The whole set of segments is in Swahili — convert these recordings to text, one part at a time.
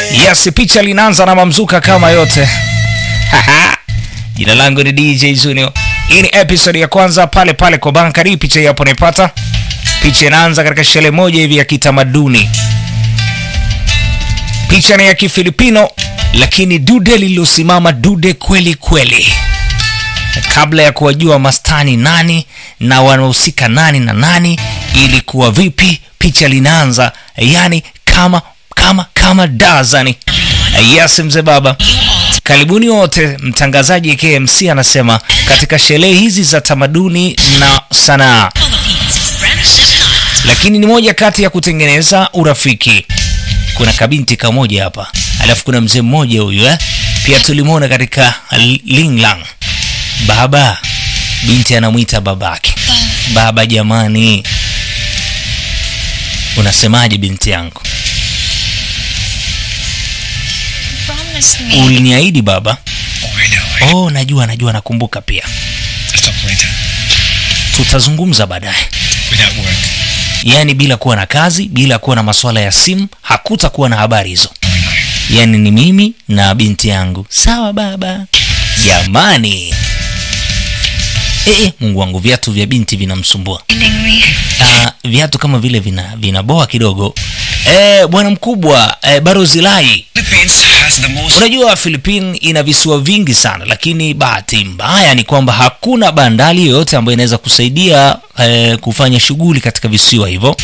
Yes, picha linaanza na mamzuka kama yote. Jina langu ni DJ Junior. Hii ni episode ya kwanza pale pale kwa Bankari. Picha hapo naipata. Picha inaanza katika shule moja hivi ya kitamaduni. Picha ni ya Kifilipino, lakini dude lililosimama dude kweli kweli. Kabla ya kuwajua mastani nani na wanahusika nani na nani, ilikuwa vipi, picha linaanza yani kama dazani. Yes mzee baba. Karibuni wote. Mtangazaji KMC anasema katika sherehe hizi za tamaduni na sanaa, lakini ni moja kati ya kutengeneza urafiki. Kuna kabinti kamoja hapa, alafu kuna mzee mmoja huyu pia tulimuona katika Linglang. Baba, binti anamuita babake. Baba jamani. Unasemaje binti yangu? Uliniahidi baba. Oh, najua nakumbuka pia. Tutazungumza baadaye. Yani bila kuwa na kazi, bila kuwa na masuala ya simu, hakutakuwa na habari hizo. Yani ni mimi na binti yangu. Sawa baba. Jamani. Mungu wangu, viatu vya binti vinamsumbua. Viatu kama vile vinaboa kidogo. Bwana mkubwa, Barozilai. Unajua Philippines ina visiwa vingi sana, lakini bahati mbaya ni kwamba hakuna bandari yoyote ambayo inaweza kusaidia kufanya shughuli katika visiwa hivyo.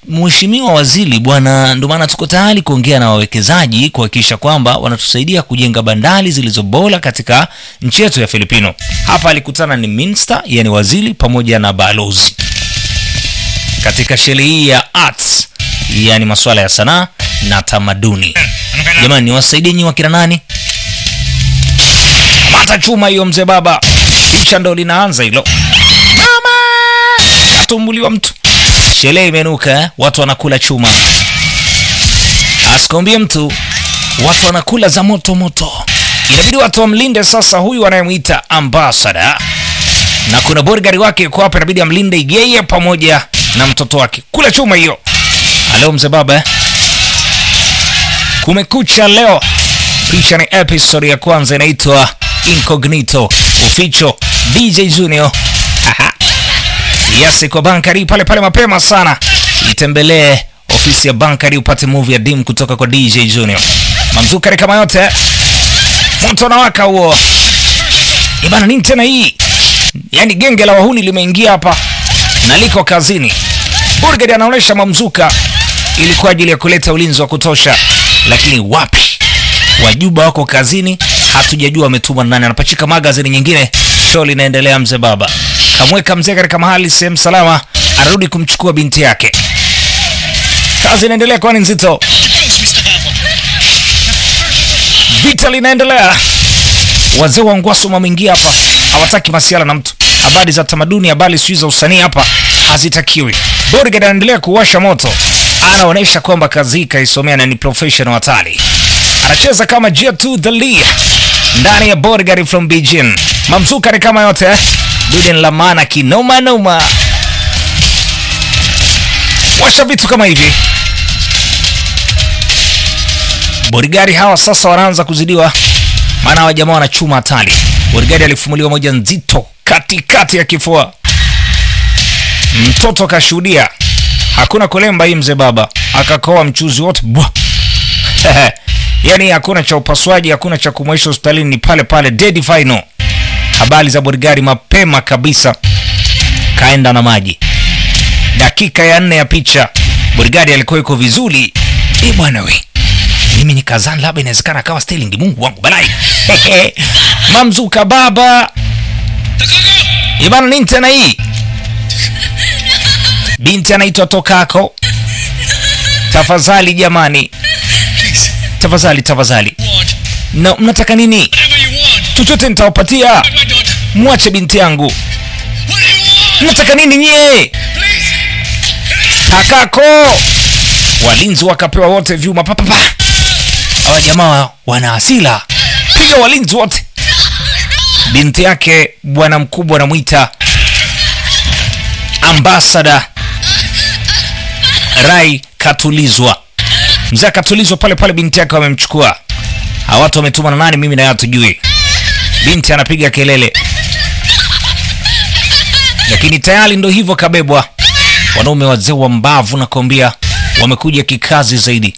Mheshimiwa Waziri bwana, ndio maana tuko tayari kuongea na wawekezaji kuhakikisha kwamba wanatusaidia kujenga bandari zilizobola katika nchi yetu ya Filipino. Hapa alikutana ni minister, yani waziri, pamoja na balozi katika sherehe hii ya arts, yani masuala ya sanaa na tamaduni. Jamani, niwasaidie nyinyi wakina nani? Mata chuma hiyo mzee baba. Picha ndo linaanza hilo. Mama! Atumbuliwa mtu. Sherehe imenuka, watu wanakula chuma. Asikombie mtu, watu wanakula za moto moto. Inabidi watu wamlinde sasa huyu anayemuita ambassador. Na kuna bodyguard wake yuko hapa, inabidi amlinde yeye pamoja na mtoto wake. Kula chuma hiyo. Leo mzee baba. Kumekucha leo. Picha ni episode ya kwanza, inaitwa Incognito, uficho, DJ Junior. Yes, kwa Bankari pale pale mapema sana. Itembelee ofisi ya Bankari upate movie ya Dim kutoka kwa DJ Junior. Mamzukari kama yote. Moto na waka huo. Ibana nini tena hii? Yani genge la wahuni limeingia hapa na liko kazini. Burgadi anaonesha mamzuka ilikuwa ajili ya kuleta ulinzi wa kutosha, lakini wapi? Wajuba wako kazini, hatujajua wametuma nani. Anapachika magazini nyingine. Show linaendelea mzee baba. Kamweka mzee katika mahali sehemu salama, arudi kumchukua binti yake. Kazi inaendelea kwa nzito. Vita linaendelea. Wazee wa Ngwaso wameingia hapa. Hawataki masiala na mtu. Habari za tamaduni, habari sio za usanii hapa hazitakiwi. Bodyguard anaendelea kuwasha moto. Anaonesha kwamba kazi kaisomea na ni professional hatari. Anacheza kama J2 the Lee ndani ya Bodyguard from Beijing. Mamzuka ni kama yote. Dude la maana kinoma noma. Washa vitu kama hivi. Bodyguard hawa sasa wanaanza kuzidiwa, maana wa jamaa wanachuma hatari. Bodyguard alifumuliwa moja nzito katikati ya kifua. Mtoto kashuhudia. Hakuna kulemba hii mzee baba. Akakoa mchuzi wote. Yani hakuna cha upasuaji, hakuna cha kumwaisha hospitalini, ni pale pale dead final. Habari za Bodyguard mapema kabisa. Kaenda na maji. Dakika ya 4 ya picha. Bodyguard alikuwa yuko vizuri. Bwana we. Mimi ni kazan labda inawezekana kama Sterling, Mungu wangu balai. Mamzuka baba. Bwana nini tena hii? Binti anaitwa Tokako. Tafadhali jamani. Tafadhali. Na mnataka nini? Chochote nitawapatia. Mwache binti yangu. Mnataka nini nyie? Takako. Walinzi wakapewa wote vyuma papapa. Hawa jamaa wana hasira. Piga walinzi wote. Binti yake bwana mkubwa anamuita ambassador Rai katulizwa. Mzee akatulizwa pale pale, binti yake wamemchukua. Hawa watu wametuma na nani, mimi na yeye hatujui. Binti anapiga kelele, lakini tayari ndo hivyo kabebwa. Wanaume wazee wa mbavu na kombia wamekuja kikazi zaidi.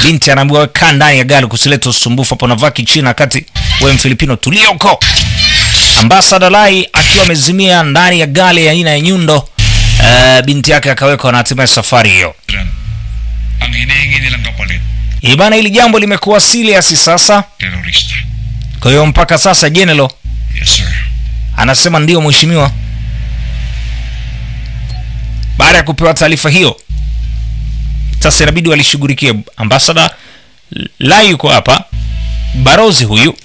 Binti anaambiwa kaa ndani ya gari kusileta usumbufu, hapo navaa kichina kati wewe Mfilipino tulia huko. Ambassador Lai akiwa amezimia ndani ya gari ya aina ya nyundo, binti yake akawekwa na hatimaye safari hiyo. Ang hinihingi nilang kapalit. Ibana, hili jambo limekuwa serious sasa. Terorista. Kwa hiyo mpaka sasa General Yes sir. anasema ndio mheshimiwa. Baada ya kupewa taarifa hiyo, sasa inabidi walishughulikie. Ambassador Lai yuko hapa, barozi huyu.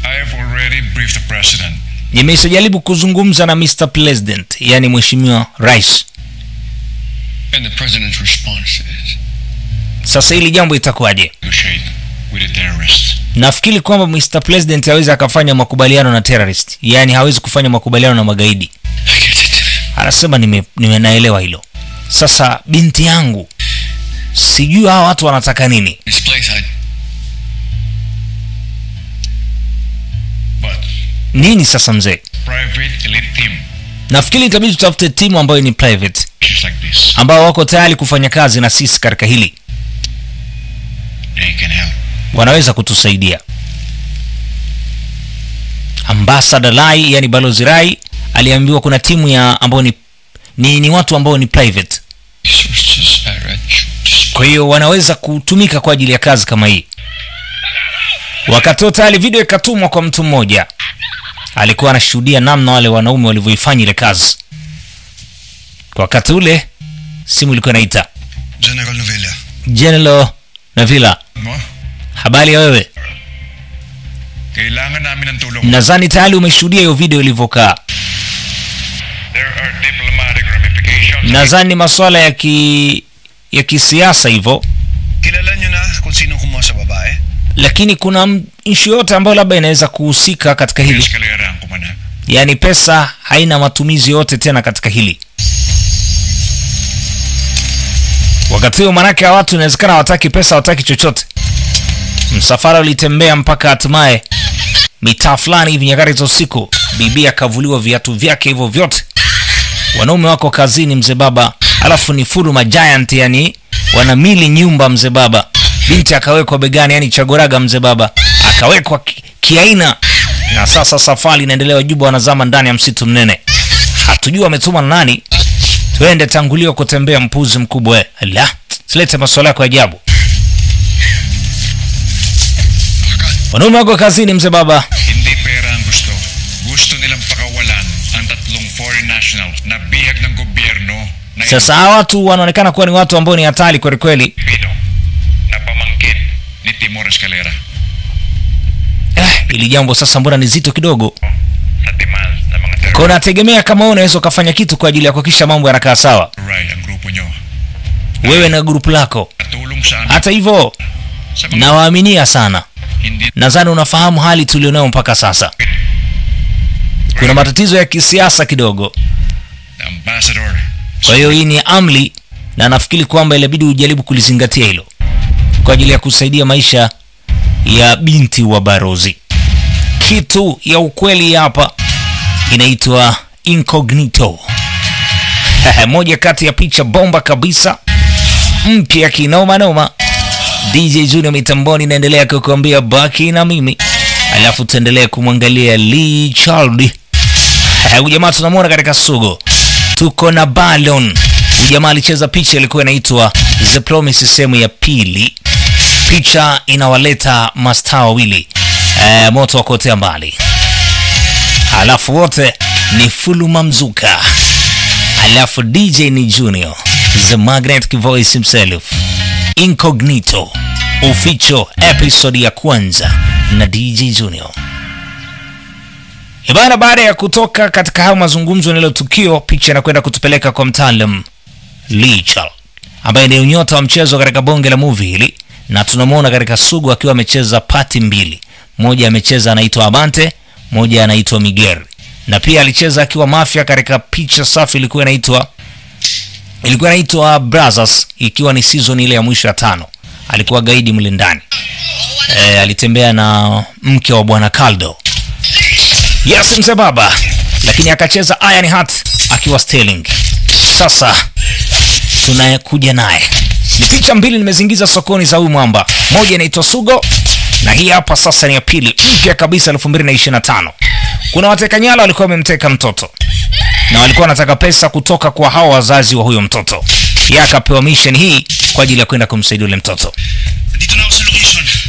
I have already briefed the president. Nimeshajaribu kuzungumza na Mr. President, yani mheshimiwa rais. And the president's response is Sasa hili jambo itakuwaje? negotiate with the terrorists. Nafikiri kwamba Mr. President hawezi akafanya makubaliano na terrorist. Yani hawezi kufanya makubaliano na magaidi. I get it. Anasema nimenaelewa hilo. Sasa binti yangu, sijui hawa watu wanataka nini. This place but Nini sasa mzee? private elite team Nafikiri itabidi tutafute timu ambayo ni private, just like this. ambao wako tayari kufanya kazi na sisi katika hili. They can help. Wanaweza kutusaidia. Ambassador Lai, yani balozi Rai, aliambiwa kuna timu ya ambao ni watu ambao ni private. Sources are at Kwa hiyo wanaweza kutumika kwa ajili ya kazi kama hii. Wakati tayari video ikatumwa kwa mtu mmoja. Alikuwa anashuhudia namna wale wanaume walivyoifanya ile kazi. Kwa wakati ule simu ilikuwa inaita. General Navila. Mo? Habari ya wewe? Kailangan namin ng tulong. Nadhani tayari umeshuhudia hiyo video ilivyokaa. There are diplomatic ramifications. Nadhani masuala ya kisiasa hivyo. Kilala niyo na kung sino kumuha sa babae? Lakini kuna issue yote ambayo labda inaweza kuhusika katika hili. Escalera ang kumana. Yani pesa haina matumizi yote tena katika hili. Wakati huo manake ya watu inawezekana hawataki pesa, hawataki chochote. Msafara ulitembea mpaka hatimaye mitaa fulani hivi nyakati za usiku. Bibi akavuliwa viatu vyake hivyo vyote. Wanaume wako kazini mzee baba, alafu ni furuma giant, yani wanamili nyumba mzee baba. Binti akawekwa begani, yani chagoraga mzee baba akawekwa kiaina. Na sasa safari inaendelea, juba wanazama ndani ya msitu mnene. Hatujui wametuma na nani. Twende tangulio kutembea mpuzi mkubwa. La, silete maswala yako ajabu. Wanaume wako kazini mzee baba. Hindi pera ang gusto. Gusto nilang pakawalan ang tatlong foreign nationals na bihag ng gobyerno na Sasa hawa watu wanaonekana kuwa ni watu ambao ni hatari kweli kweli. Pino na pamangkin ni Timor Escalera. Ili jambo sasa mbona ni zito kidogo. Sa demand ng mga terrorist. Kwa nategemea kama wewe unaweza kufanya kitu kwa ajili ya kuhakikisha mambo yanakaa sawa. Right, ang grupo nyo. Wewe na grupu lako. Natulong sa amin. Hata hivyo Sa mga nawaaminia sana. hindi Nadhani unafahamu hali tulionayo mpaka sasa. Kuna matatizo ya kisiasa kidogo. ambassador. Kwa hiyo hii ni amri na nafikiri kwamba inabidi ujaribu kulizingatia hilo kwa ajili ya kusaidia maisha ya binti wa barozi. Kitu ya ukweli hapa inaitwa incognito. Moja kati ya picha bomba kabisa mpya kinoma noma. DJ Junior mitamboni naendelea kukuambia baki na mimi, alafu tuendelee kumwangalia Lee Charles. Ujamaa tunamuona katika Sugo. Tuko na Balon. Ujamaa alicheza picha ilikuwa inaitwa The Promise sehemu ya pili. Picha inawaleta mastaa wawili, moto wakotea mbali. Alafu wote ni Fuluma Mzuka. Alafu DJ ni Junior, The Magnetic Voice himself. Incognito official episode ya kwanza na DJ Junior. Ibana, baada ya kutoka katika hayo mazungumzo nilo tukio, picha inakwenda kutupeleka kwa mtaalam Lee Charles ambaye ni nyota wa mchezo katika bonge la movie hili, na tunamuona katika Sugu akiwa amecheza pati mbili. Moja amecheza anaitwa Amante, moja anaitwa Miguel, na pia alicheza akiwa Mafia katika picha safi ilikuwa inaitwa ilikuwa inaitwa Brothers, ikiwa ni season ile ya mwisho ya 5. Alikuwa gaidi mle ndani. Alitembea na mke wa bwana Caldo. Yes, mzee baba. Lakini akacheza Iron Heart akiwa Sterling. Sasa tunakuja naye. Ni picha mbili nimezingiza sokoni za huyu mwamba. Moja inaitwa Sugo na hii hapa sasa ni ya pili, mpya kabisa 2025. Kuna wateka nyara walikuwa wamemteka mtoto na walikuwa wanataka pesa kutoka kwa hao wazazi wa huyo mtoto. Yeye akapewa mission hii kwa ajili ya kwenda kumsaidia yule mtoto.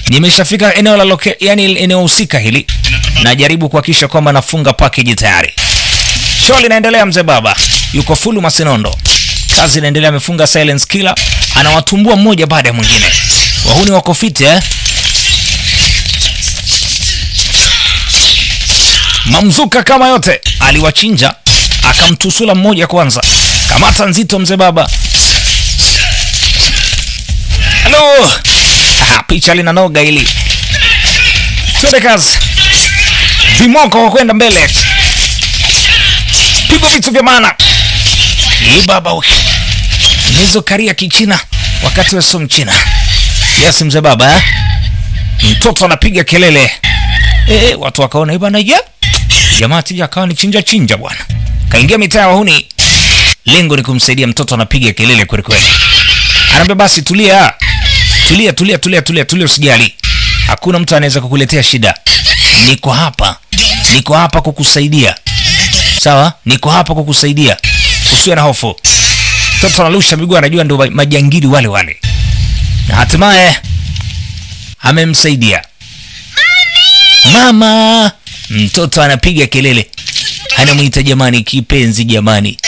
Nimeshafika eneo la yani eneo husika hili. Najaribu kuhakikisha kwamba nafunga package tayari. Show linaendelea mzee baba. Yuko full Masinondo. Kazi inaendelea, amefunga silence killer. Anawatumbua mmoja baada ya mwingine. Wahuni wako fit Mamzuka kama yote aliwachinja, akamtusula mmoja kwanza. Kamata nzito mzee baba. Hello. Picha linanoga hili. Twende kazi. Vimoko kwa kwenda mbele. Pigo vitu vya maana. Hii baba huyu. Nizo karia kichina wakati wa somo China. Yes mzee baba Mtoto anapiga kelele. Watu wakaona hii bana jamaa tija akawa ni chinja bwana. Kaingia mitaa ya wahuni. Lengo ni kumsaidia mtoto, anapiga kelele kweli kweli. Anaambia basi tulia. Tulia usijali. Hakuna mtu anaweza kukuletea shida. Niko hapa kukusaidia. Sawa? Niko hapa kukusaidia. Usiwe na hofu. Mtoto analusha miguu, anajua ndio majangili wale. Na hatimaye amemsaidia. Mama! Mtoto anapiga kelele. Anamuita jamani, kipenzi jamani.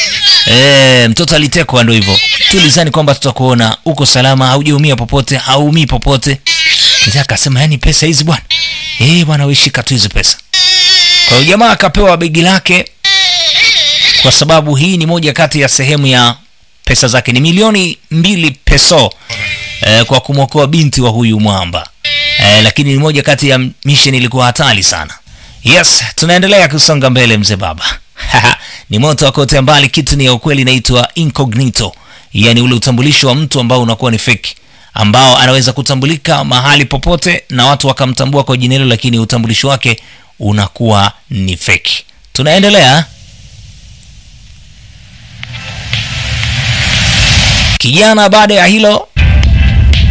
Mtoto alitekwa ndio hivyo. Tulizani kwamba tutakuona uko salama, haujaumia popote, haumii popote. Mzee akasema yani pesa hizi bwana. Bwana wewe shika tu hizo pesa. Kwa hiyo jamaa akapewa begi lake, kwa sababu hii ni moja kati ya sehemu ya pesa zake, ni milioni 2 peso kwa kumwokoa binti wa huyu mwamba. Lakini ni moja kati ya mission ilikuwa hatari sana. Yes, tunaendelea kusonga mbele mzee baba. Ni moto wa kote mbali, kitu ni ya ukweli, inaitwa incognito. Yani ule utambulisho wa mtu ambao unakuwa ni fake, ambao anaweza kutambulika mahali popote na watu wakamtambua kwa jina hilo, lakini utambulisho wake unakuwa ni fake. Tunaendelea. Kijana baada ya hilo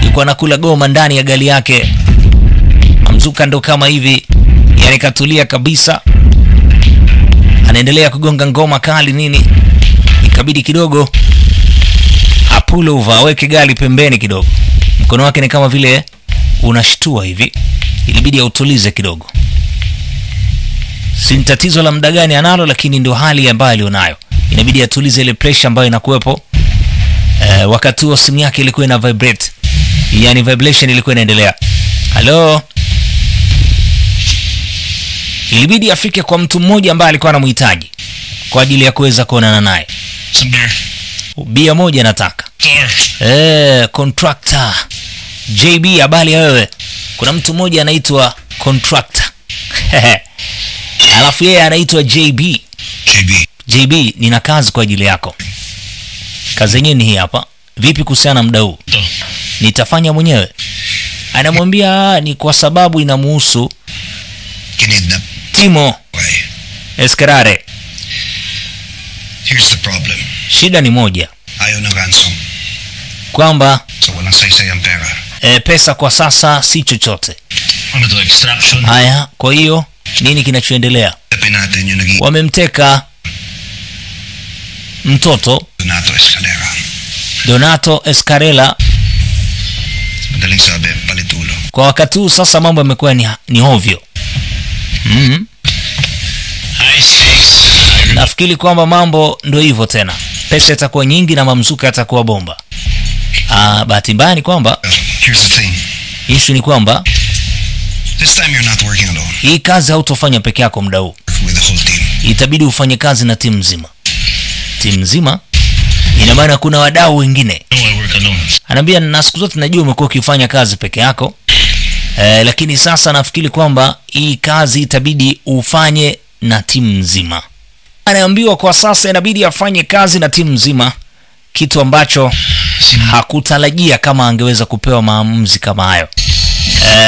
yuko anakula goma ndani ya gari yake. Mamzuka ndo kama hivi, yani katulia kabisa. Anaendelea kugonga ngoma kali nini. Ikabidi kidogo pull over, aweke gari pembeni kidogo. Mkono wake ni kama vile unashtua hivi. Ilibidi autulize kidogo. Si tatizo la muda gani analo, lakini ndio hali ambayo alionayo. Inabidi atulize ile pressure ambayo inakuwepo. Wakati huo simu yake ilikuwa ina vibrate. Yani vibration ilikuwa inaendelea. Hello. Ilibidi afike kwa mtu mmoja ambaye alikuwa anamhitaji kwa ajili ya kuweza kuonana naye. Bia moja nataka. Contractor. JB, habari wewe? Kuna mtu mmoja anaitwa Contractor. Alafu yeye anaitwa JB. JB, nina kazi kwa ajili yako. Kazi yenyewe ni hii hapa. Vipi kuhusiana muda huu? Nitafanya mwenyewe. Anamwambia ni kwa sababu inamuhusu Timo Escarare. Here's the problem. Shida ni moja. Ayaw na ransom. Kwamba So walang saysayang pera. Pesa kwa sasa si chochote. Ano to, extraction? Haya, kwa hiyo nini kinachoendelea? Tapin natin yung naging Wamemteka mtoto Donato Escarella. Madaling sabi, palitulo. Kwa wakati huu sasa mambo yamekuwa ni hovyo. Nafikiri kwamba mambo ndio hivyo tena. Pesa itakuwa nyingi na mamzuka atakuwa bomba. Bahati mbaya ni kwamba Here's the thing. issue ni kwamba This time you're not working alone. hii kazi hautofanya peke yako muda huu. With the whole team. Itabidi ufanye kazi na timu nzima. Timu nzima ina maana kuna wadau wengine. No, I work alone. Anambia na siku zote najua umekuwa ukifanya kazi peke yako. Lakini sasa nafikiri kwamba hii kazi itabidi ufanye na timu nzima. Anaambiwa kwa sasa inabidi afanye kazi na timu nzima kitu ambacho hakutarajia kama angeweza kupewa maamuzi kama hayo.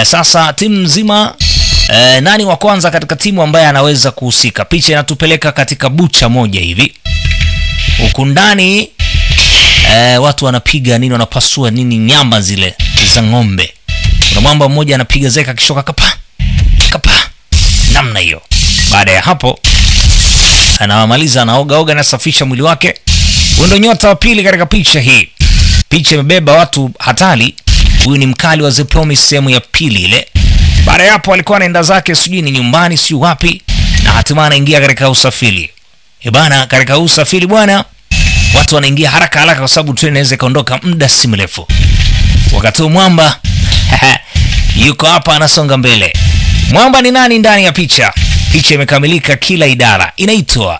Sasa timu nzima, nani wa kwanza katika timu ambaye anaweza kuhusika? Picha inatupeleka katika bucha moja hivi. Huku ndani watu wanapiga nini, wanapasua nini, nyama zile za ng'ombe. Kuna mwamba mmoja anapiga zeka kishoka kapa namna hiyo. Baada ya hapo anamaliza, anaoga, anasafisha mwili wake. Huyo nyota wa pili katika picha hii. Picha imebeba watu hatari. Huyu ni mkali wa The Promise sehemu ya pili ile. Baada ya hapo alikuwa anaenda zake sijui ni nyumbani sio wapi, na hatimaye anaingia katika usafiri. Bana, katika usafiri bwana, watu wanaingia haraka kwa sababu treni inaweza kaondoka muda si mrefu. Wakati mwamba yuko hapa anasonga mbele. Mwamba ni nani ndani ya picha? Picha imekamilika, kila idara inaitwa